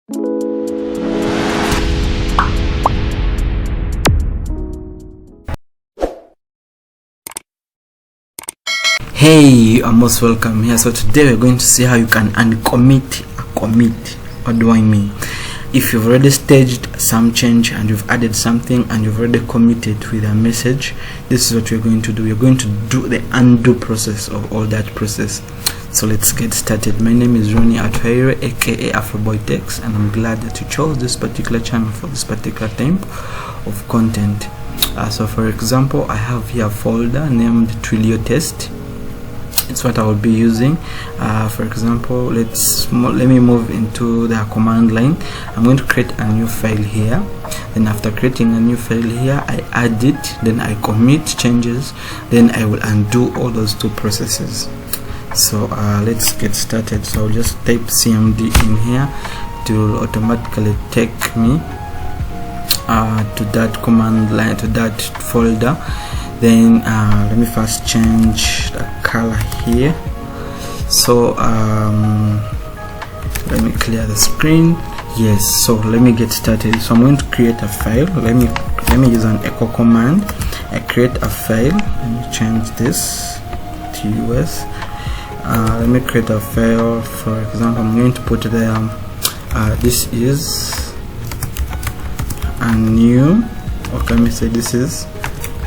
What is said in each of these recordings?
Hey, you're most welcome here. So today we're going to see how you can uncommit a commit. What do I mean? If you've already staged some change and you've added something and you've already committed with a message, this is what we're going to do. We're going to do the undo process of all that process. So let's get started. My name is Ronnie Atuhaire, aka Afroboy and I'm glad that you chose this particular channel for this particular type of content. So for example, I have here a folder named Twilio Test. It's what I will be using. For example, let me move into the command line. I'm going to create a new file here. Then after creating a new file here, I add it, then I commit changes, then I will undo all those two processes. So let's get started. So I'll just type cmd in here. It will automatically take me to that command line, to that folder. Then let me first change the color here. So let me clear the screen. Yes, so let me get started. So I'm going to create a file. Let me use an echo command. I create a file. Let me change this to US. Let me create a file. For example, I'm going to put there this is a new, or let me say this is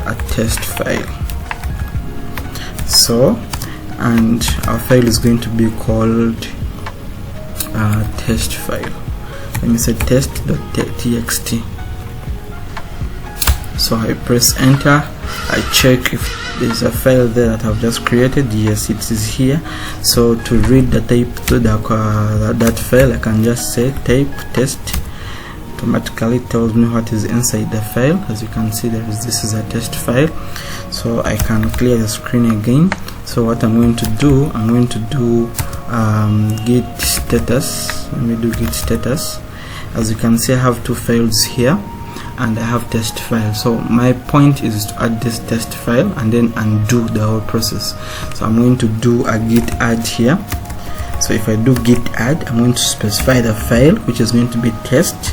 a test file. So, and our file is going to be called test file. Let me say test.txt. So I press enter. I check if there's a file there that I've just created. Yes, it is here. So to read the type to that file, I can just say type test. Automatically tells me what is inside the file. As you can see, this is a test file. So I can clear the screen again. So what I'm going to do, I'm going to do git status. Let me do git status. As you can see, I have two files here and I have test file. So my point is to add this test file and then undo the whole process. So I'm going to do a git add here. So if I do git add, I'm going to specify the file, which is going to be test.txt.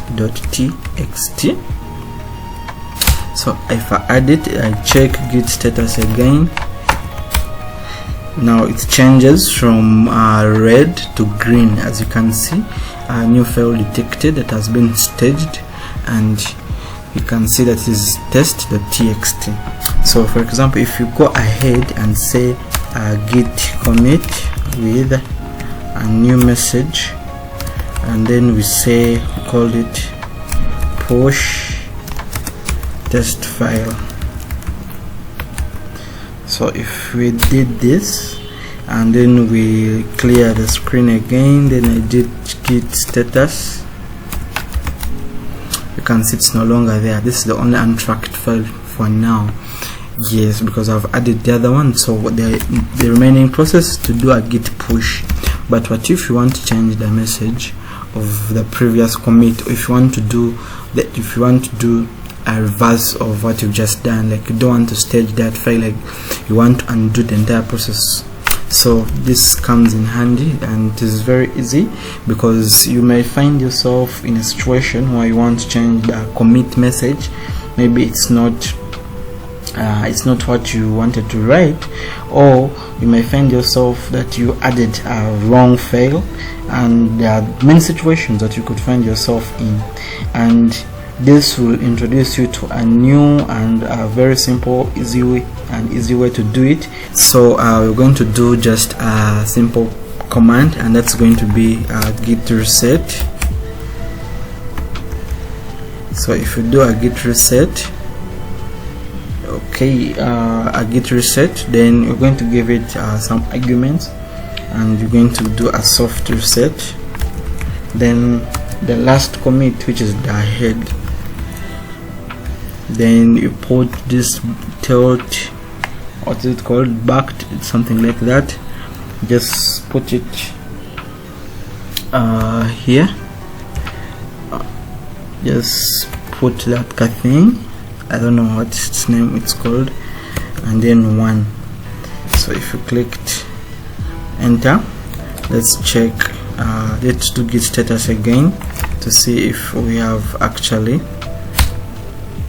So if I add it, I check git status again. Now it changes from red to green. As you can see, a new file detected that has been staged, and you can see that is test.txt. So for example, if you go ahead and say git commit with a new message, and then we say, we call it push test file. So if we did this and then we clear the screen again, then I did git status, you can see it's no longer there. This is the only untracked file for now. Yes, because I've added the other one. So the remaining process is to do a git push. But what if you want to change the message of the previous commit, or if you want to do that, if you want to do a reverse of what you've just done, like you don't want to stage that file, like you want to undo the entire process. So this comes in handy, and it is very easy, because you may find yourself in a situation where you want to change the commit message. Maybe it's not what you wanted to write, or you may find yourself that you added a wrong file, and there are many situations that you could find yourself in, and this will introduce you to a new and a very simple easy way to do it. So we're going to do just a simple command, and that's going to be git reset. So if you do a git reset, okay, a git reset, then you're going to give it some arguments, and you're going to do a soft reset. Then the last commit, which is the head, then you put this tilt, what is it called, backed, something like that. Just put it here. Just put that thing, I don't know what its name it's called, and then 1. So if you clicked enter, let's check, let's do git status again to to see if we have actually,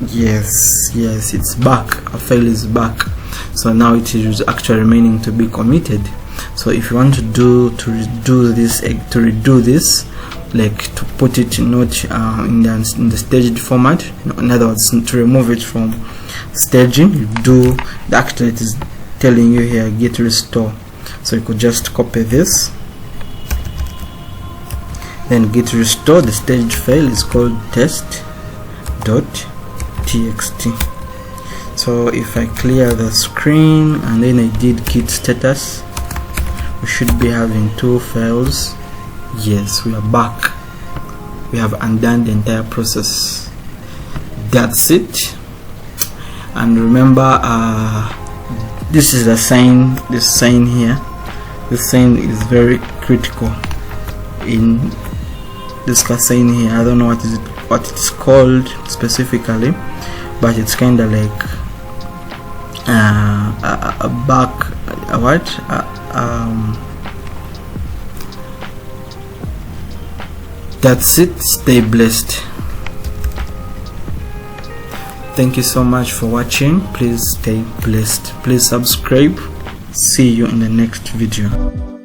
yes, it's back. Our file is back. So now it is actually remaining to be committed. So if you want to redo this, like to put it not in the staged format, in other words, to remove it from staging, you do, actually it is telling you here git restore. So you could just copy this, then git restore. The staged file is called test.txt. so if I clear the screen and then I did git status, we should be having 2 files. Yes, we are back. We have undone the entire process. That's it. And remember, this is the sign. This sign here, this sign is very critical in this sign here. I don't know what it's called specifically, but it's kind of like a back, that's it. Stay blessed. Thank you so much for watching. Please stay blessed. Please subscribe. See you in the next video.